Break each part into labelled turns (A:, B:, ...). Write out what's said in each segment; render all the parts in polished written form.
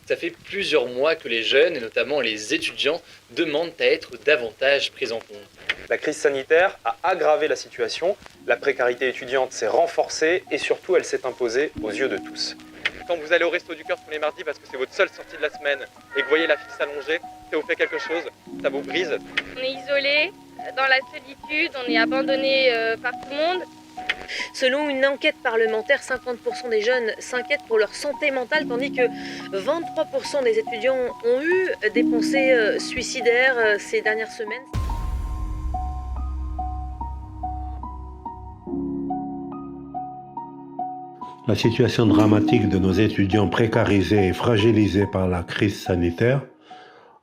A: Ça fait plusieurs mois que les jeunes, et notamment les étudiants, demandent à être davantage pris en compte.
B: La crise sanitaire a aggravé la situation, la précarité étudiante s'est renforcée et surtout elle s'est imposée aux yeux de tous. Quand vous allez au Resto du Cœur tous les mardis parce que c'est votre seule sortie de la semaine et que vous voyez la file s'allonger, ça vous fait quelque chose, ça vous brise.
C: On est isolé, dans la solitude, on est abandonné par tout le monde.
D: Selon une enquête parlementaire, 50% des jeunes s'inquiètent pour leur santé mentale, tandis que 23% des étudiants ont eu des pensées suicidaires ces dernières semaines.
E: La situation dramatique de nos étudiants précarisés et fragilisés par la crise sanitaire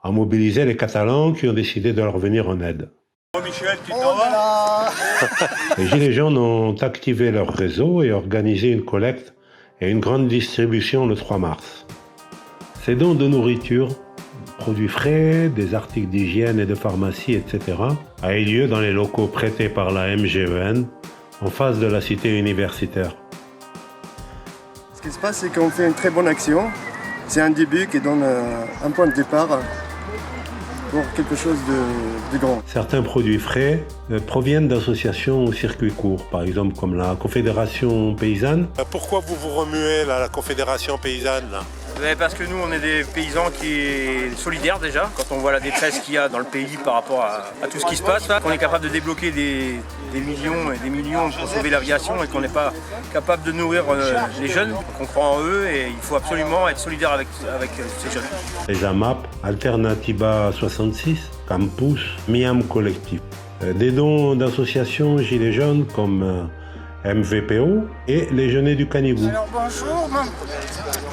E: a mobilisé les Catalans qui ont décidé de leur venir en aide.
F: Oh Michel, tu t'en vas ?
E: Les Gilets jaunes ont activé leur réseau et organisé une collecte et une grande distribution le 3 mars. Ces dons de nourriture, produits frais, des articles d'hygiène et de pharmacie, etc. a eu lieu dans les locaux prêtés par la MGEN en face de la cité universitaire.
G: Ce qui se passe, c'est qu'on fait une très bonne action. C'est un début qui donne un point de départ pour quelque chose de grand.
E: Certains produits frais proviennent d'associations au circuit court, par exemple comme la Confédération Paysanne.
F: Pourquoi vous vous remuez là, la Confédération Paysanne là ?
H: Parce que nous, on est des paysans qui sont solidaires déjà. Quand on voit la détresse qu'il y a dans le pays par rapport à tout ce qui se passe, là, qu'on est capable de débloquer des millions et des millions pour sauver l'aviation et qu'on n'est pas capable de nourrir les jeunes, qu'on croit en eux et il faut absolument être solidaire avec ces jeunes.
E: Les AMAP, Alternativa 66, Campus, Miam Collectif. Des dons d'associations Gilets jaunes comme MVPO et les Jeunets du Canigou.
I: Alors bonjour,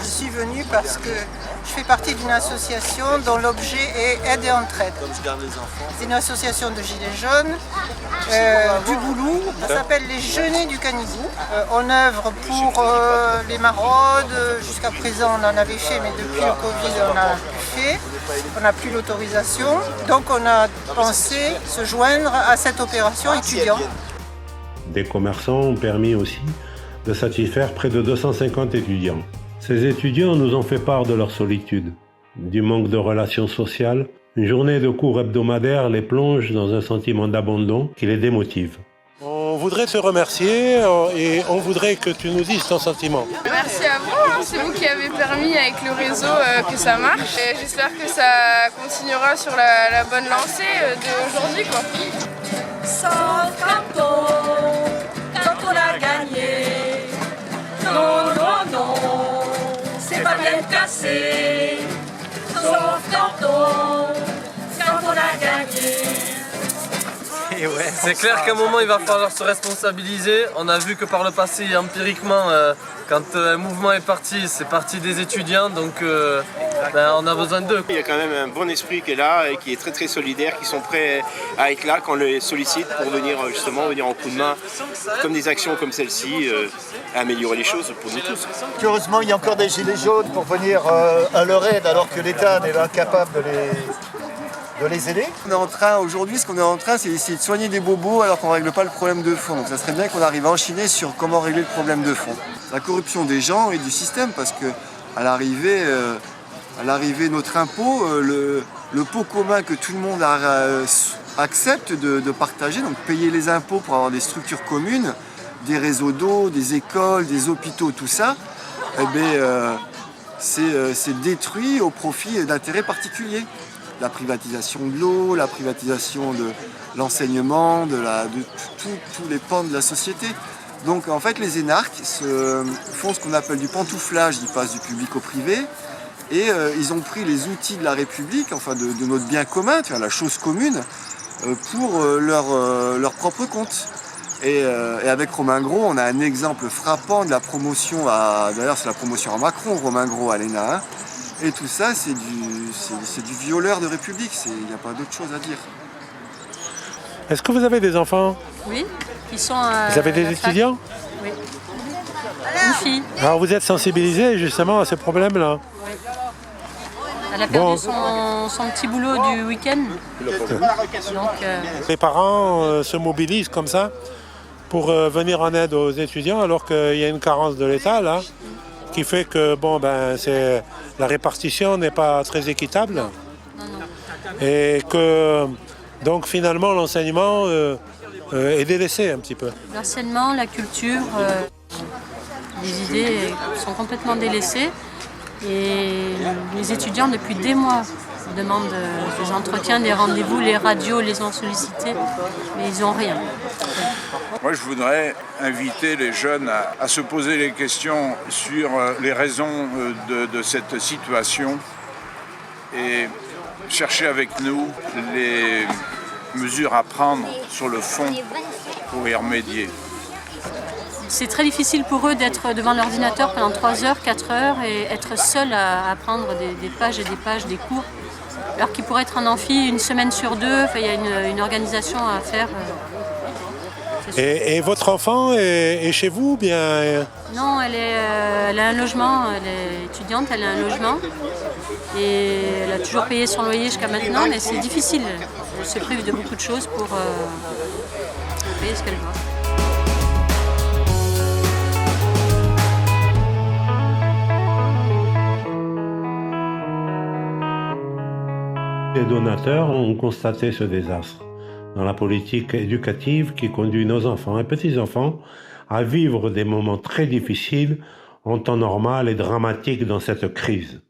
I: je suis venue parce que je fais partie d'une association dont l'objet est aide et entraide. C'est une association de Gilets jaunes du Boulou, ça s'appelle les Jeunets du Canigou. On œuvre pour les maraudes, jusqu'à présent on en avait fait mais depuis le Covid on n'a plus fait, on n'a plus l'autorisation. Donc on a pensé se joindre à cette opération étudiante.
E: Des commerçants ont permis aussi de satisfaire près de 250 étudiants. Ces étudiants nous ont fait part de leur solitude, du manque de relations sociales. Une journée de cours hebdomadaire les plonge dans un sentiment d'abandon qui les démotive.
F: On voudrait te remercier et on voudrait que tu nous dises ton sentiment.
C: Merci à vous, c'est vous qui avez permis avec le réseau que ça marche. Et j'espère que ça continuera sur la bonne lancée d'aujourd'hui, quoi.
J: Sauf quand on a gagné. Non, non, non, c'est pas bien cassé. Sauf quand on a gagné.
K: C'est clair qu'à un moment il va falloir se responsabiliser. On a vu que par le passé, empiriquement, quand un mouvement est parti, c'est parti des étudiants, donc on a besoin d'eux.
L: Il y a quand même un bon esprit qui est là et qui est très très solidaire, qui sont prêts à être là quand on les sollicite pour venir en coup de main, comme des actions comme celle-ci, à améliorer les choses pour nous tous.
M: Heureusement, il y a encore des gilets jaunes pour venir à leur aide alors que l'État n'est incapable de les aider.
G: Aujourd'hui, ce qu'on est en train, c'est d'essayer de soigner des bobos alors qu'on ne règle pas le problème de fond. Donc ça serait bien qu'on arrive à enchaîner sur comment régler le problème de fond. La corruption des gens et du système, parce qu'à l'arrivée, notre impôt, le pot commun que tout le monde accepte de partager, donc payer les impôts pour avoir des structures communes, des réseaux d'eau, des écoles, des hôpitaux, tout ça, c'est détruit au profit d'intérêts particuliers. La privatisation de l'eau, la privatisation de l'enseignement, de tous les pans de la société. Donc en fait les énarques font ce qu'on appelle du pantouflage, ils passent du public au privé et ils ont pris les outils de la République, enfin de notre bien commun, la chose commune, pour leur propre compte. Et avec Romain Gros, on a un exemple frappant de la promotion d'ailleurs c'est la promotion à Macron, Romain Gros à l'ENA. Hein. Et tout ça, c'est du violeur de République, il n'y a pas d'autre chose à dire.
F: Est-ce que vous avez des enfants ?
N: Oui, ils sont
F: Vous avez des étudiants ?
N: Oui. Une fille.
F: Alors vous êtes sensibilisés justement à ces problèmes-là ?
N: Oui. Elle a perdu son petit boulot du week-end. Donc,
F: Les parents se mobilisent comme ça pour venir en aide aux étudiants alors qu'il y a une carence de l'État là, qui fait que la répartition n'est pas très équitable. Et que donc finalement l'enseignement est délaissé un petit peu.
N: L'enseignement, la culture, les idées sont complètement délaissées et les étudiants depuis des mois demandent des entretiens, des rendez-vous, les radios les ont sollicités, mais ils n'ont rien.
O: Moi, je voudrais inviter les jeunes à se poser les questions sur les raisons de cette situation et chercher avec nous les mesures à prendre sur le fond pour y remédier.
N: C'est très difficile pour eux d'être devant l'ordinateur pendant 3 heures, 4 heures et être seul à apprendre des pages et des pages des cours. Alors qu'ils pourraient être en amphi une semaine sur 2, il y a une organisation à faire.
F: Et votre enfant est chez vous ou bien?
N: Non, elle a un logement, elle est étudiante, elle a un logement. Et elle a toujours payé son loyer jusqu'à maintenant, mais c'est difficile. Elle se prive de beaucoup de choses pour payer ce qu'elle doit.
E: Les donateurs ont constaté ce désastre dans la politique éducative qui conduit nos enfants et petits-enfants à vivre des moments très difficiles en temps normal et dramatiques dans cette crise.